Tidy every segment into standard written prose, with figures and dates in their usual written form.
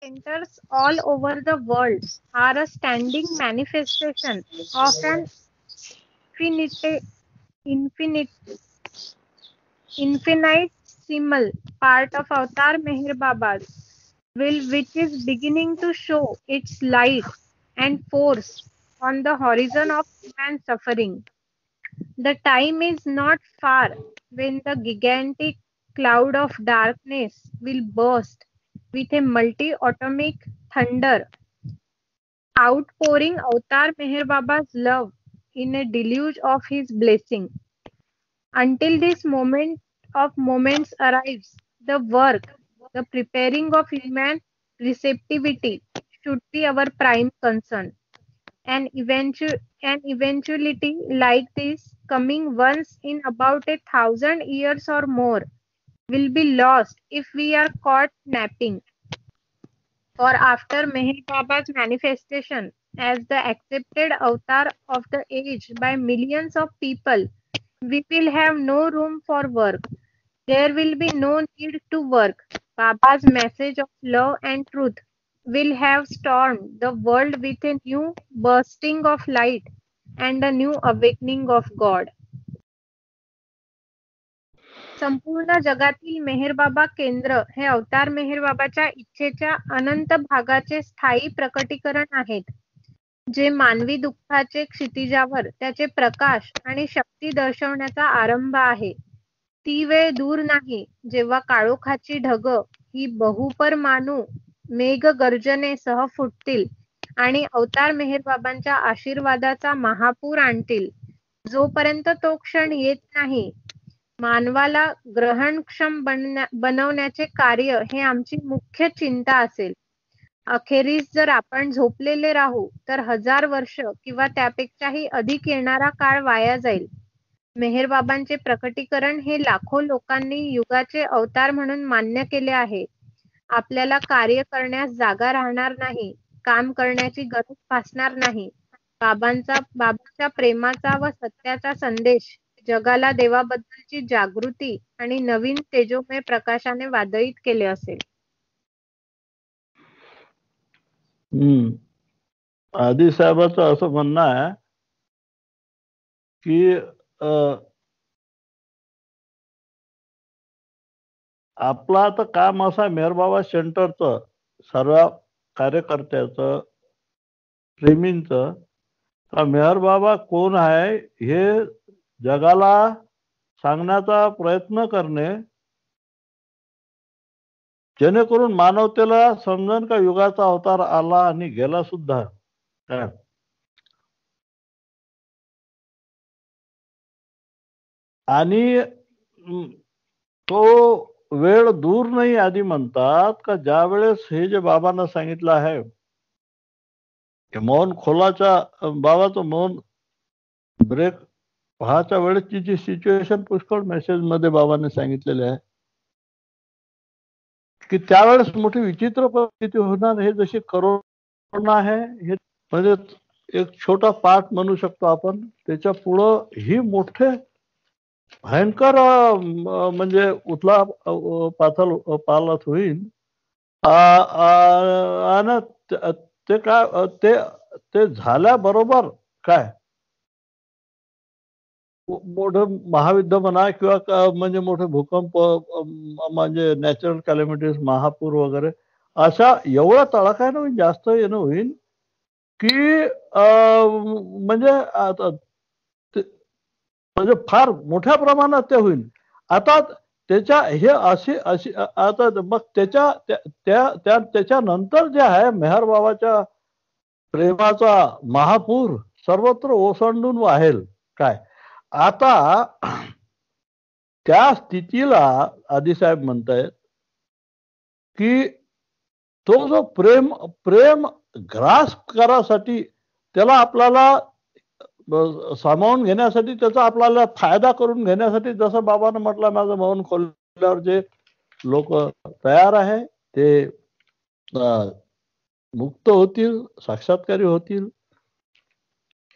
Centers all over the world are a standing manifestation of an infinite, infinite, infinitesimal part of Avatar Meher Baba's will, which is beginning to show its light and force on the horizon of human suffering. The time is not far when the gigantic cloud of darkness will burst with a multi-atomic thunder, outpouring Avatar Meher Baba's love in a deluge of his blessing. Until this moment of moments arrives, the work, the preparing of human receptivity should be our prime concern. An eventuality like this, coming once in about 1,000 years or more, will be lost if we are caught napping. For after Meher Baba's manifestation as the accepted avatar of the age by millions of people, we will have no room for work. There will be no need to work. Baba's message of love and truth will have stormed the world with a new bursting of light and a new awakening of God. संपूर्ण जगातील मेहरबाबा केंद्र हे अवतार मेहरबाबाच्या इच्छेच्या अनंत भागाचे स्थायी प्रकटीकरण आहेत, जे मानवी दुःखाचे क्षितिजावर त्याचे प्रकाश आणि शक्ती दर्शवण्याचा आरंभ आहे. ती वेळ दूर नाही जेव्हा काळोखाची ढग ही बहुपरमाणू मेघगर्जनेसह फुटतील आणि अवतार मेहरबाबांच्या आशीर्वादाचा महापूर आणतील. जोपर्यंत तो क्षण येत नाही, मानवाला ग्रहणक्षम बनवण्याचे कार्य हे आमची मुख्य चिंता असेल. अखेरीस जर आपण झोपलेले राहू तर 1000 वर्ष किंवा त्यापेक्षाही अधिक येणारा काळ वाया जाईल. मेहरबाबांचे प्रकटीकरण हे लाखो लोकांनी युगाचे अवतार म्हणून मान्य केले आहे. आपल्याला कार्य करण्यास जागा राहणार नाही, काम करण्याची गरज भासणार नाही. बाबांच्या प्रेमाचा व सत्याचा संदेश जगाला देवाबद्दलची जागृती आणि नवीन तेजोमय प्रकाशाने वादळित केले असेल. आदी साहेबांचं असं म्हणणं आहे की आपलं आता काम असं आहे मेहरबाबा सेंटरचं, सर्व कार्यकर्त्याचं, प्रेमींचं, का मेहरबाबा कोण आहे हे जगाला सांगण्याचा प्रयत्न करणे, जेणेकरून मानवतेला समजन का युगाचा अवतार आला आणि गेला सुद्धा. आणि तो वेळ दूर नाही आधी म्हणतात का ज्या वेळेस हे जे बाबांना सांगितलं आहे मौन खोलाच्या बाबाचं मौन ब्रेक व्हायच्या वेळेसची जी सिच्युएशन पुष्कळ मेसेज मध्ये बाबांनी सांगितलेले आहे की त्यावेळेस मोठी विचित्र परिस्थिती होणार. हे जशी करोना आहे हे म्हणजे एक छोटा पाठ म्हणू शकतो आपण, त्याच्या पुढं ही मोठे भयंकर म्हणजे उथला पाथल पालत होईल. आणि ते काय ते झाल्याबरोबर काय मोठं महायुद्ध म्हणा किंवा म्हणजे मोठे भूकंप म्हणजे नॅचरल कॅलॅमिटीज, महापूर वगैरे अशा एवढा तडाख्यानं होईल, जास्त येणं होईल की म्हणजे फार मोठ्या प्रमाणात ते होईल. आता त्याच्या हे अशी आता मग त्याच्यानंतर जे आहे मेहर बाबाच्या प्रेमाचा महापूर सर्वत्र ओसंडून वाहेल. काय आता त्या स्थितीला आदिसाहेब म्हणतायत की तो जो प्रेम ग्रास करासाठी त्याला आपल्याला सामावून घेण्यासाठी, त्याचा आपल्याला फायदा करून घेण्यासाठी, जसं बाबांना म्हटलं माझं मौन खोलल्यावर जे लोक तयार आहे ते मुक्त होतील, साक्षात्कारी होतील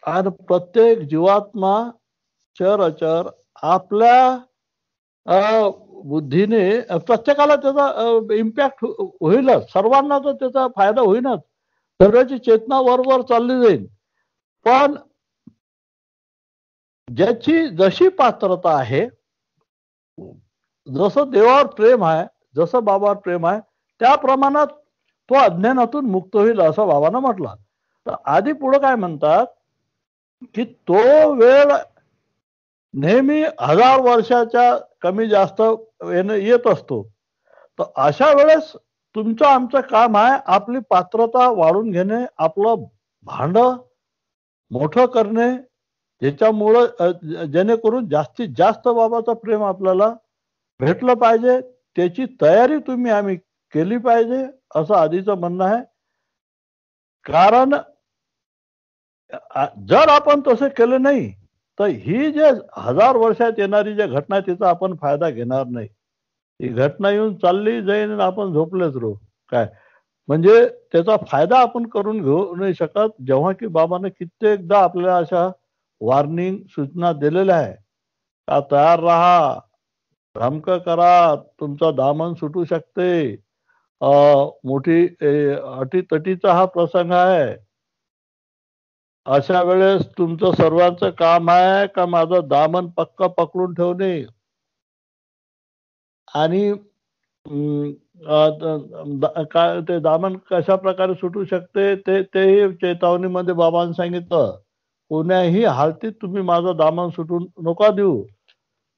आणि प्रत्येक जीवात्मा चर अचर आपल्या बुद्धीने प्रत्येकाला त्याचा इम्पॅक्ट होईलच, सर्वांना तर त्याचा फायदा होईलच, सर्वांची चेतना वर चालली जाईल. पण ज्याची जशी पात्रता आहे, जसं देवावर प्रेम आहे, जसं बाबावर प्रेम आहे, त्या प्रमाणात तो अज्ञानातून मुक्त होईल असं बाबांना म्हटलं. तर आधी पुढे काय म्हणतात की तो वेळ नेहमी 1000 वर्षाच्या कमी जास्त येत असतो. तर अशा वेळेस तुमचं आमचं काम आहे आपली पात्रता वाढून घेणे, आपलं भांड मोठं करणे, ज्याच्यामुळं जेणेकरून जास्तीत जास्त बाबाचं प्रेम आपल्याला भेटलं पाहिजे, त्याची तयारी तुम्ही आम्ही केली पाहिजे असं आधीचं म्हणणं आहे. कारण जर आपण तसं केलं नाही तर ही जे 1000 वर्षात येणारी जे घटना तिचा आपण फायदा घेणार नाही. ही घटना येऊन चालली जाईल आणि आपण झोपलेच राहू. काय म्हणजे त्याचा फायदा आपण करून घेऊ नाही शकत. जेव्हा की बाबाने कित्येकदा आपल्याला अशा वॉर्निंग सूचना दिलेल्या आहे का तयार राहा, धमक करा, तुमचं दामन सुटू शकते. मोठी अटीतटीचा हा प्रसंग आहे. अशा वेळेस तुमचं सर्वांचं काम आहे का माझं दामन पक्क पकडून ठेवणे आणि काय ते दामन कशा प्रकारे सुटू शकते तेही चेतावणीमध्ये बाबांनी सांगितलं. कोण्याही हालतीत तुम्ही माझं दामन सुटून नका देऊ.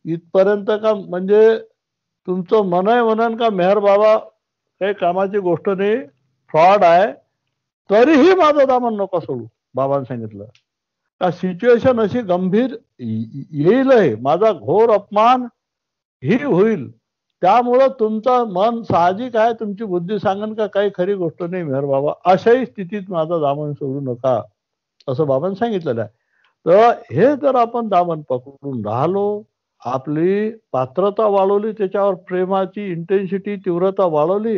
इथपर्यंत का म्हणजे तुमचं मनय म्हणन का मेहर बाबा काही कामाची गोष्ट नाही, फ्रॉड आहे, तरीही माझं दामन नका सोडू. बाबांनी सांगितलं का सिच्युएशन अशी गंभीर येईल, माझा घोर अपमान ही होईल, त्यामुळं तुमचं मन साहजिक आहे, तुमची बुद्धी सांगन का काही खरी गोष्ट नाही मेहर बाबा, अशाही स्थितीत माझा दामन सोडू नका असं बाबांनी सांगितलेलं आहे. तर हे जर आपण दामन पकडून राहिलो, आपली पात्रता वाढवली, त्याच्यावर प्रेमाची इंटेन्सिटी तीव्रता वाढवली,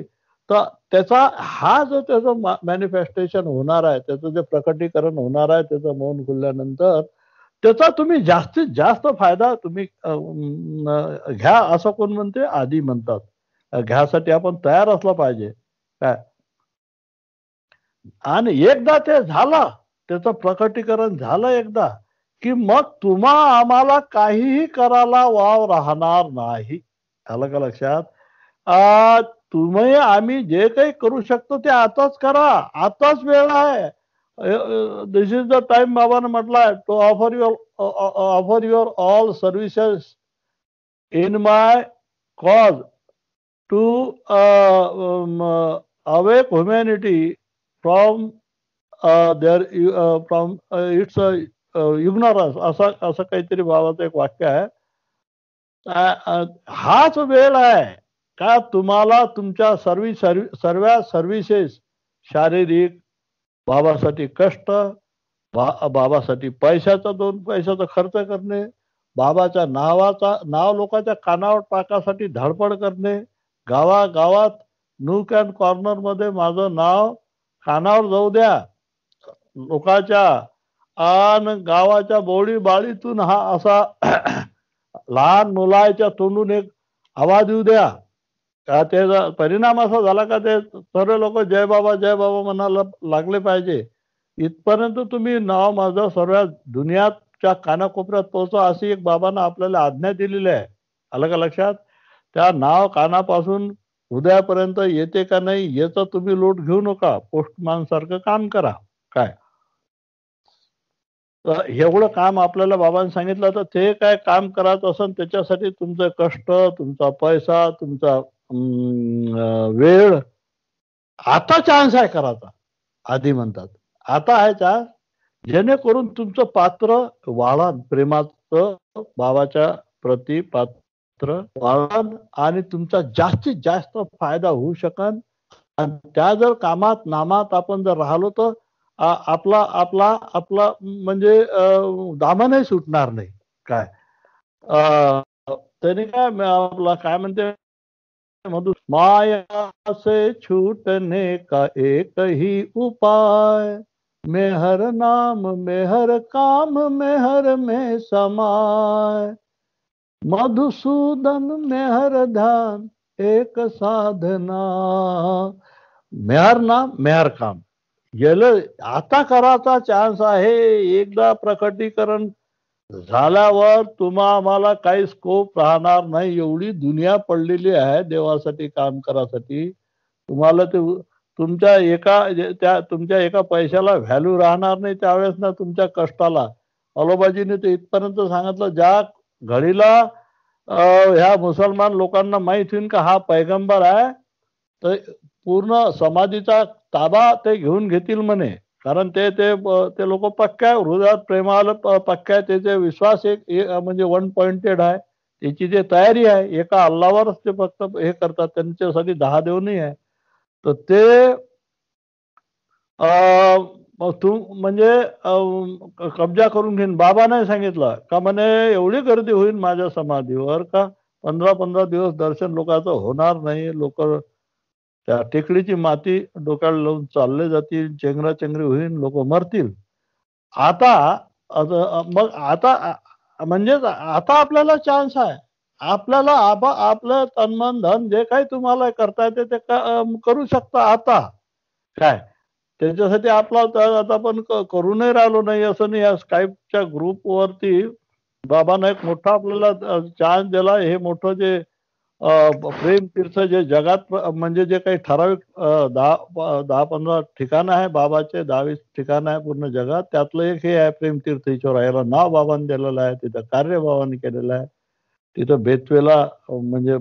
तर त्याचा हा जो त्याचं मॅनिफेस्टेशन होणार आहे, त्याचं जे प्रकटीकरण होणार आहे, त्याचं मौन खुलल्यानंतर त्याचा तुम्ही जास्तीत जास्त फायदा तुम्ही घ्या असं कोण म्हणते, आधी म्हणतात. घ्यासाठी आपण तयार असला पाहिजे काय. आणि एकदा ते झालं, त्याचं प्रकटीकरण झालं एकदा की मग तुम्हा आम्हाला काहीही करायला वाव राहणार नाही. आलं का लक्षात? तुम्ही आम्ही जे काही करू शकतो ते आताच करा, आताच वेळ आहे. दिस इज द टाइम बाबाने म्हटलंय to offer your all services in my cause to awake humanity from their from its ignorance, असं काहीतरी बाबाचं एक वाक्य आहे. हाच वेळ आहे का तुम्हाला तुमच्या सर्व सर्व्हिसेस, शारीरिक, बाबासाठी कष्ट, बाबासाठी पैशाचा 2 पैशाचा खर्च करणे, बाबाच्या नाव लोकांच्या कानावर टाकासाठी धडपड करणे, गावागावात नूक अँड कॉर्नर मध्ये माझं नाव कानावर जाऊ द्या लोकांच्या, आणि गावाच्या बोळी बाळीतून हा असा लहान मुलाच्या तोंडून एक आवाज येऊ द्या. त्याचा परिणाम असा झाला का ते सर्व लोक जय बाबा म्हणायला लागले पाहिजे. इथपर्यंत तुम्ही नाव माझं सर्व दुनियाच्या कानाकोपऱ्यात पोहोचा अशी एक बाबांना आपल्याला आज्ञा दिलेली आहे. आलं का लक्षात? त्या नाव कानापासून हृदयापर्यंत येते का नाही याचा तुम्ही लोट घेऊ नका, पोस्टमॅन सारखं काम करा. काय तर एवढं काम आपल्याला बाबांनी सांगितलं, तर ते काय काम करायचं असेल त्याच्यासाठी तुमचं कष्ट, तुमचा पैसा, तुमचा वेळ आता चान्स आहे करायचा. आधी म्हणतात आता आहे चान्स, जेणेकरून तुमचं पात्र वाढन, प्रेमाचं बाबाच्या प्रति पात्र वाढन आणि तुमचा जास्तीत जास्त फायदा होऊ शकन. आणि त्या जर कामात नामात आपण जर राहिलो तर आपला आपला आपला म्हणजे दामनही सुटणार नाही. काय त्याने काय आपला काय म्हणते मधु, माया से छूटने का एक ही उपाय, मेहर नाम मेहर काम मेहर में समाय, मधुसूदन मेहर ध्यान एक साधना. मेहर ना मेहर काम गेलं, आता करायचा चान्स आहे. एकदा प्रकटीकरण झाल्यावर आम्हाला काही स्कोप राहणार नाही. एवढी दुनिया पडलेली आहे देवासाठी काम करासाठी. तुम्हाला ते तुमच्या एका पैशाला व्हॅल्यू राहणार नाही त्यावेळेस ना तुमच्या कष्टाला. अलोबाजीने ते इथपर्यंत सांगितलं, ज्या घडीला ह्या मुसलमान लोकांना माहित होईल का हा पैगंबर आहे, तर पूर्ण समाधीचा ताबा ते घेऊन घेतील म्हणे. कारण ते लोक पक्क्या हृदयात प्रेमाला पक्क्या, त्याचे विश्वास म्हणजे 1 पॉइंटेड आहे. त्याची जे तयारी आहे एका अल्लावरच ते फक्त हे करतात, त्यांच्यासाठी 10 देव नाही आहे. तर ते तू म्हणजे कब्जा करून घेईन. बाबा नाही सांगितलं का म्हणे एवढी गर्दी होईल माझ्या समाधीवर का 15-15 दिवस दर्शन लोकांचं होणार नाही. लोक त्या टेकडीची माती डोक्याला लावून चालले जातील, चेंगराचेंगरी होईल, लोक मरतील. आता मग आता म्हणजेच आता आपल्याला चान्स आहे. आपल्याला आपलं तन्मन धन जे काही तुम्हाला करता येते ते करू शकता आता. काय त्याच्यासाठी आपला आता आपण करू नाही राहिलो नाही असं नाही. या स्काईपच्या ग्रुपवरती बाबांना एक मोठा आपल्याला चान्स दिला. हे मोठं जे प्रेम तीर्थ जे जगात म्हणजे जे काही ठराविक 10-15 ठिकाणं आहे बाबाचे, 10-20 ठिकाणं आहे पूर्ण जगात, त्यातलं एक हे आहे प्रेम तीर्थ. याच्यावर याला नाव बाबांनी दिलेलं आहे, तिथं कार्य बाबांनी केलेलं आहे. तिथं बेतवेला म्हणजे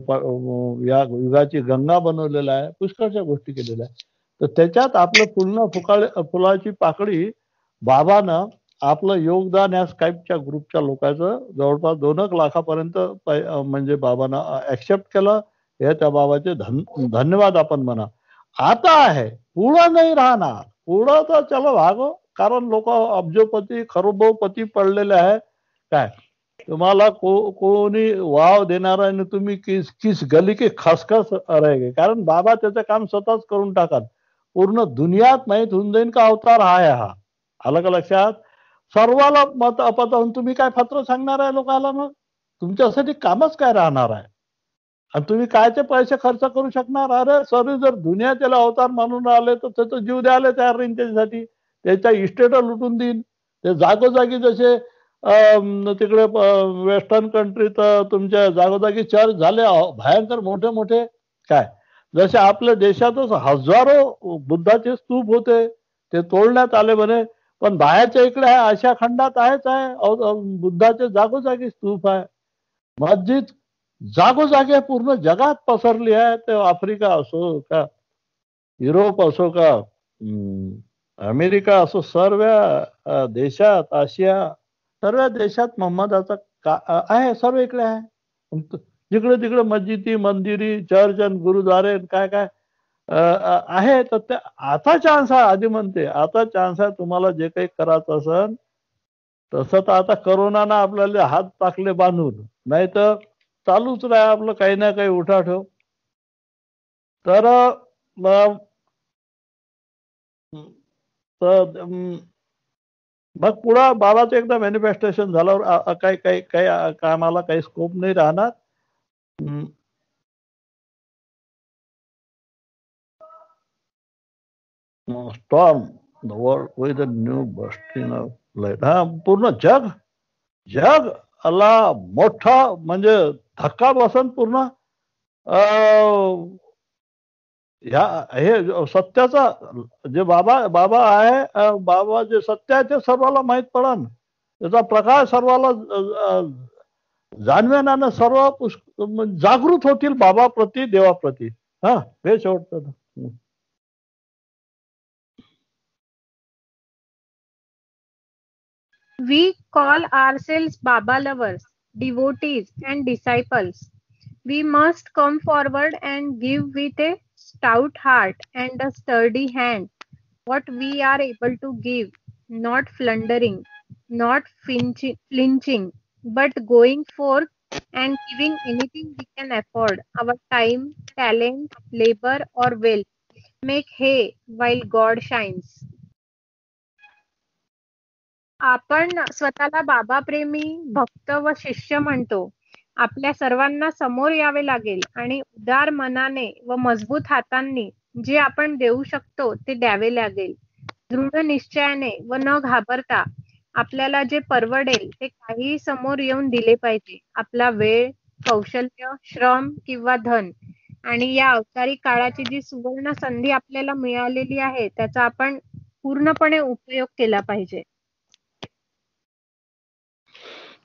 या युगाची गंगा बनवलेला आहे, पुष्कळच्या गोष्टी केलेल्या आहे. तर त्याच्यात आपलं फुलाची पाकळी बाबानं आपलं योगदान या स्काईपच्या ग्रुपच्या लोकांचं जवळपास 2 लाखापर्यंत म्हणजे बाबांना ऍक्सेप्ट केलं. हे त्या बाबाचे धन्यवाद आपण म्हणा. आता आहे, पुढं नाही राहणार. पुढं तर चलो भागो, कारण लोक अब्जोपती खरोबोपती पडलेले आहे. काय तुम्हाला कोणी वाव देणार आहे, तुम्ही किस गली की खसखस राहील. कारण बाबा त्याचं काम स्वतःच करून टाकाल. पूर्ण दुनियात माहीत होऊन जाईल का अवतार आहे हा. आलं का लक्षात? सर्वाला मत अपतावून तुम्ही काय फत्र सांगणार आहे लोकांना? मग तुमच्यासाठी कामच काय राहणार आहे? आणि तुम्ही कायचे पैसे खर्च करू शकणार? अरे सर, जर दुनिया त्याला अवतार मानून राहिले तर त्याचा जीव द्यायला तयार राहील त्याच्यासाठी. त्याच्या इस्टेट लुटून देईन. ते जागोजागी जसे तिकडे वेस्टर्न कंट्रीत तुमच्या जागोजागी चर्च झाले भयंकर मोठे मोठे. काय जसे आपल्या देशातच हजारो बुद्धाचे स्तूप होते, ते तोडण्यात आले म्हणे. पण बाहेरच्या इकडे आहे, आशिया खंडात आहेच आहे बुद्धाचे जागोजागी स्तूप आहे. मस्जिद जागोजागी पूर्ण जगात पसरली आहे. ते आफ्रिका असो का युरोप असो का अमेरिका असो, सर्व देशात, आशिया सर्व देशात मोहम्मदाचा आहे. सर्व इकडे आहे. जिकडे तिकडे मस्जिदी, मंदिरी, चर्च आणि गुरुद्वारे काय काय आहे. तर ते आता चान्स आहे. आधी म्हणते आता चान्स आहे. तुम्हाला जे काही करायचं असेल तसं तर आता करोनानं आपल्याला हात टाकले बांधून, नाही तर चालूच राहा आपलं काही ना काही उठाठेव. तर मग पुढं बाबाचं एकदा मॅनिफेस्टेशन झाल्यावर काही काही काही कामाला काही स्कोप नाही राहणार. Storm the world with a new bursting of light. हा पूर्ण जग जग अला मोठा म्हणजे धक्का बसन पूर्ण. ह्या हे सत्याचा जे बाबा बाबा आहे, बाबा जे सत्य आहे ते सर्वाला माहित पडन. त्याचा प्रकाश सर्वाला जाणवेनानं सर्व जागृत होतील बाबाप्रती, देवाप्रती. हा हे शेवटचं. We call ourselves Baba lovers, devotees, and disciples. We must come forward and give with a stout heart and a sturdy hand what we are able to give, not flundering, not flinching, but going forth and giving anything we can afford, our time, talent, labor, or wealth. Make hay while God shines. आपण स्वतःला बाबा प्रेमी भक्त व शिष्य म्हणतो आपल्या सर्वांना समोर यावे लागेल आणि उदार मनाने व मजबूत हातांनी जे आपण देऊ शकतो ते द्यावे लागेल. दृढ निश्चयाने व न घाबरता आपल्याला जे परवडेल ते काहीही समोर येऊन दिले पाहिजे. आपला वेळ, कौशल्य, श्रम किंवा धन आणि या अवतारी काळाची जी सुवर्ण संधी आपल्याला मिळालेली आहे त्याचा आपण पूर्णपणे उपयोग केला पाहिजे.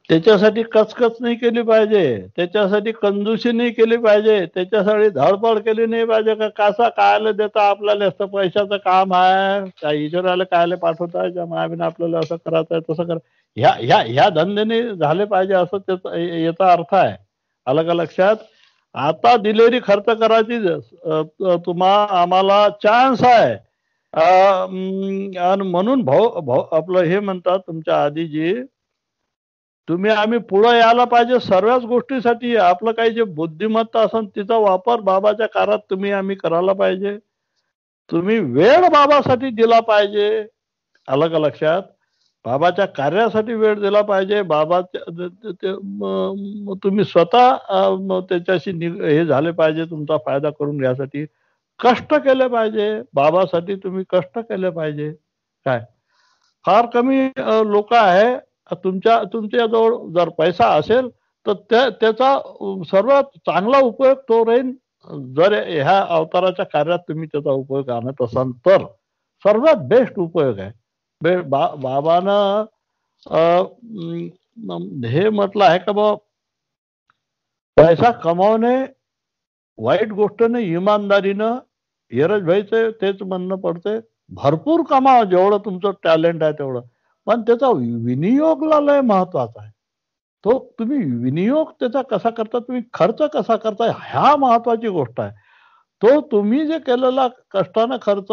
त्याच्यासाठी कचकच नाही केली पाहिजे, त्याच्यासाठी कंजूसी नाही केली पाहिजे, त्याच्यासाठी धडपड केली नाही पाहिजे. का कसा कायला देता आपल्याला असतं पैशाचं काम आहे का ईश्वराला कायला पाठवताय ज्या मायाने आपल्याला असं करायचं आहे तसं करा ह्या ह्या ह्या धंद्याने झाले पाहिजे असं त्याचा याचा अर्थ आहे. आलं का लक्षात? आता दिलेली खर्च करायची आम्हाला चान्स आहे आणि म्हणून भाऊ आपलं हे म्हणतात तुमच्या आधीजी तुम्ही आम्ही पुढे यायला पाहिजे सर्वच गोष्टीसाठी. आपलं काही जे बुद्धिमत्ता असेल तिचा वापर बाबाच्या काळात तुम्ही आम्ही करायला पाहिजे. तुम्ही वेळ बाबासाठी दिला पाहिजे. आलं का लक्षात? बाबाच्या कार्यासाठी वेळ दिला पाहिजे. बाबाच्या तुम्ही स्वतः त्याच्याशी हे झाले पाहिजे. तुमचा फायदा करून घ्यासाठी कष्ट केले पाहिजे. बाबासाठी तुम्ही कष्ट केले पाहिजे. काय फार कमी लोक आहे तुमच्याजवळ जर पैसा असेल तर त्याचा सर्वात चांगला उपयोग तो राहील. जर ह्या अवताराच्या कार्यात तुम्ही त्याचा उपयोग आणत असाल तर सर्वात बेस्ट उपयोग आहे. बाबानं हे म्हटलं आहे का बा पैसा कमावणे वाईट गोष्ट नाही, इमानदारीनं यरज भाईचं तेच म्हणणं पडते. भरपूर कमावा जेवढं तुमचं टॅलेंट आहे तेवढं, पण त्याचा विनियोगला लय महत्वाचा आहे. तो तुम्ही विनियोग त्याचा कसा करता, तुम्ही खर्च कसा करताय ह्या महत्वाची गोष्ट आहे. तो तुम्ही जे केलेला कष्टानं खर्च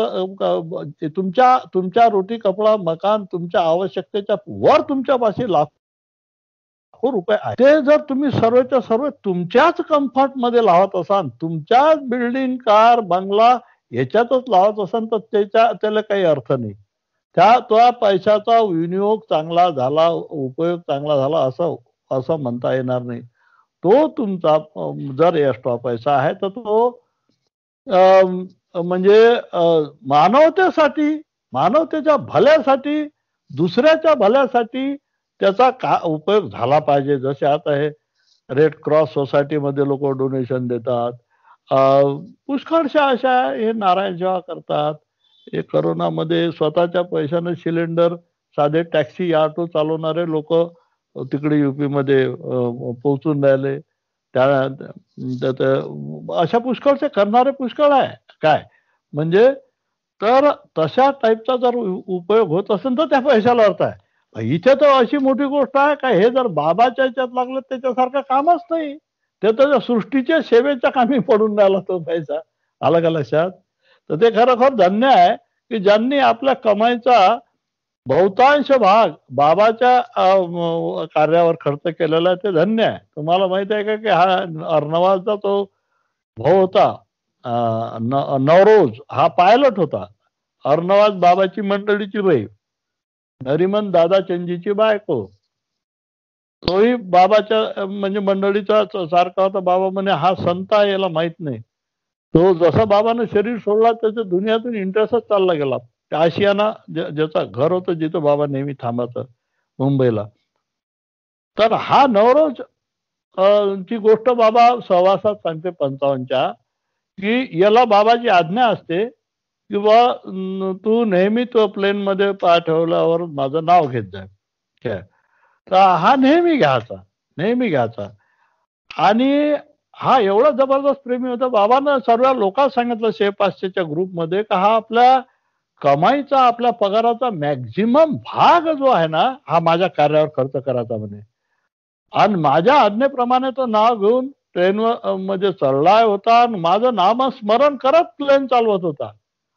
तुमच्या रोटी कपडा मकान तुमच्या आवश्यकतेच्या वर तुमच्यापाशी लाखो रुपये आहे. ते जर तुम्ही सर्वच्या सर्व तुमच्याच कम्फर्ट मध्ये लावत असाल, तुमच्याच बिल्डिंग कार बंगला याच्यातच लावत असाल तर त्याला काही अर्थ नाही. त्या पैशाचा विनियोग चांगला झाला, उपयोग चांगला झाला असं म्हणता येणार नाही. तो तुमचा जर एक्स्ट्रा पैसा आहे तर तो म्हणजे मानवतेसाठी, मानवतेच्या भल्यासाठी, दुसऱ्याच्या भल्यासाठी त्याचा उपयोग झाला पाहिजे. जसे आता हे रेड क्रॉस सोसायटीमध्ये लोक डोनेशन देतात, पुष्कळशा अशा हे नारायण सेवा करतात. हे करोनामध्ये स्वतःच्या पैशाने सिलेंडर साधे टॅक्सी ऑटो चालवणारे लोक तिकडे युपी मध्ये पोहोचून राहिले. अशा पुष्कळचे करणारे पुष्कळ आहे. काय म्हणजे तर तशा टाईपचा जर उपयोग होत असेल तर त्या पैशाला अर्थ आहे. इथे तर अशी मोठी गोष्ट आहे का हे जर बाबाच्या ह्याच्यात लागलं त्याच्यासारखं कामच नाही. ते तर सृष्टीच्या सेवेच्या कामी पडून राहिला तो पैसा. आलं का लक्षात? तर ते खरोखर धन्य आहे की ज्यांनी आपल्या कमाईचा बहुतांश भाग बाबाच्या कार्यावर खर्च केलेला आहे ते धन्य आहे. तुम्हाला माहित आहे का की हा अर्णवाचा तो भाऊ होता नवरोज, हा पायलट होता. अर्णवाज बाबाची मंडळीची बाई, नरिमन दादा चंदजीची बायको. तोही बाबाच्या म्हणजे मंडळीचा सारखा होता. बाबा म्हणे हा संत आहे याला माहित नाही. तो जसं बाबानं शरीर सोडला त्याच्या दुनियातून इंटरेस्टच चालला गेला. आशियाना ज्याचा घर होतं जिथं बाबा नेहमी थांबायचं मुंबईला. तर हा नवरोज ची गोष्ट बाबा सहवासात सांगते 55च्या की याला बाबाची आज्ञा असते की बा तू नेहमी तो प्लेन मध्ये पाय ठेवल्यावर माझं नाव घेत जाय. तर हा नेहमी घ्यायचा आणि हा एवढा जबरदस्त प्रेमी होता. बाबांना सर्व लोकांना सांगितलं 100-500च्या ग्रुपमध्ये का हा आपल्या कमाईचा आपल्या पगाराचा मॅक्झिमम भाग जो आहे ना हा माझ्या कार्यावर खर्च करायचा म्हणे. आणि माझ्या आज्ञेप्रमाणे तो नाव घेऊन ट्रेनवर मध्ये चढलाय होता आणि माझं नामस्मरण करत प्लेन चालवत होता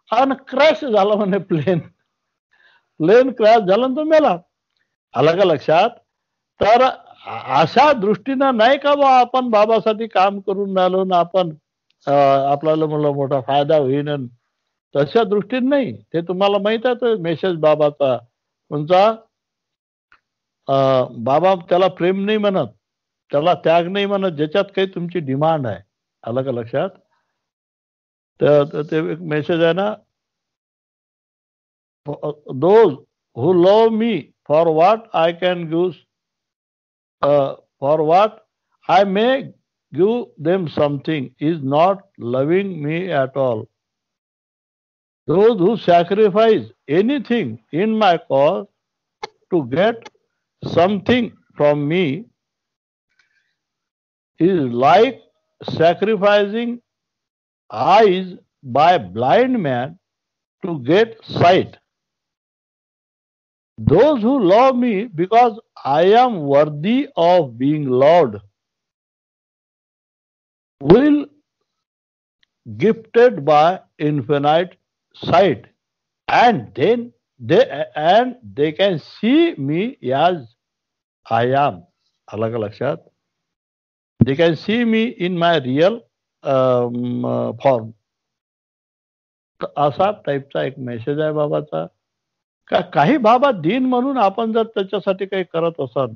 आणि क्रॅश झाला म्हणे. प्लेन क्रॅश झाला तो मेला. आलं का लक्षात? तर अशा दृष्टीनं नाही का बा आपण बाबासाठी काम करून राहिलो ना आपण आपल्याला मोठा फायदा होईल तशा दृष्टीने नाही. ते तुम्हाला माहित आहे तो मेसेज बाबाचा कोणचा? बाबा त्याला प्रेम नाही म्हणत, त्याला त्याग नाही म्हणत, ज्याच्यात काही तुमची डिमांड आहे. आलं का लक्षात? तर ते एक मेसेज आहे ना, those who love me for what I can give, for what I may give them something is not loving me at all. Those who sacrifice anything in my cause to get something from me is like sacrificing eyes by blind man to get sight. Those who love me because I am worthy of being loved will gifted by infinite sight, and then they can see me as I am. आलं का लक्षात? They can see me in my real form. असा टाईपचा एक message आहे बाबाचा. काही बाबा दिन म्हणून आपण जर त्याच्यासाठी काही करत असाल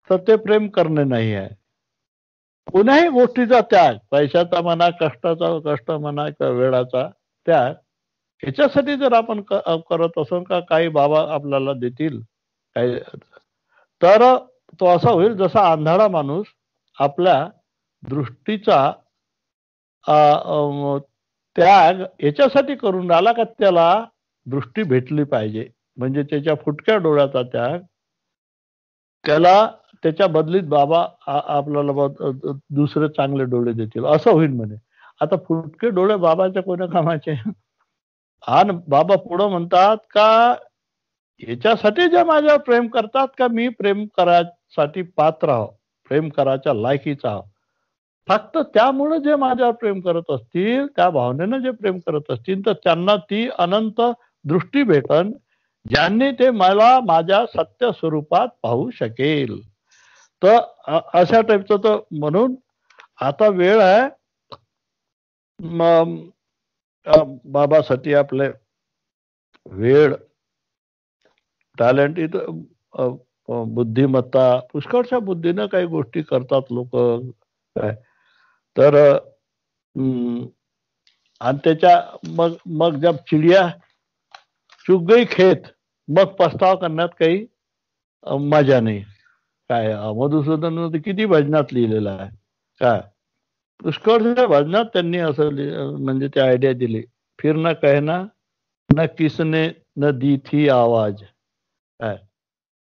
तर ते प्रेम करणे नाही आहे. कोण्याही गोष्टीचा त्याग, पैशाचा म्हणा, कष्ट म्हणा किंवा वेळाचा त्याग, ह्याच्यासाठी जर आपण करत असाल का काही बाबा आपल्याला देतील काही, तर तो असा होईल जसा आंधळा माणूस आपल्या दृष्टीचा त्याग याच्यासाठी करून राहिला का त्याला दृष्टी भेटली पाहिजे, म्हणजे त्याच्या फुटक्या डोळ्याचा त्याग, त्याला त्याच्या बदलीत बाबा आपल्याला दुसरे चांगले डोळे देतील असं होईल म्हणे. आता फुटके डोळे बाबाच्या कोण्या कामाचे? आणि बाबा पुढं म्हणतात का याच्यासाठी जे माझ्यावर प्रेम करतात का मी प्रेम करायसाठी पात्र आहो, प्रेम करायच्या लायकीचा आहो, फक्त त्यामुळे जे माझ्यावर प्रेम करत असतील, त्या भावनेनं जे प्रेम करत असतील, तर त्यांना ती अनंत दृष्टी भेटन, ज्यांनी ते मला माझ्या सत्य स्वरूपात पाहू शकेल. तर अशा टाईपचं. तर म्हणून आता वेळ आहे बाबासाठी आपले वेळ, टॅलेंट, इथं बुद्धिमत्ता, पुष्कळच्या बुद्धीनं काही गोष्टी करतात लोक काय. तर आणि त्याच्या मग जब चिडिया चुग गई खेत, मग पस्ताव करण्यात काही मजा नाही. काय मधुसूदन किती भजनात लिहिलेलं आहे काय, पुष्कळच्या भजनात त्यांनी असं म्हणजे ती आयडिया दिली. फिर न कहना न किसने न दी थी आवाज, काय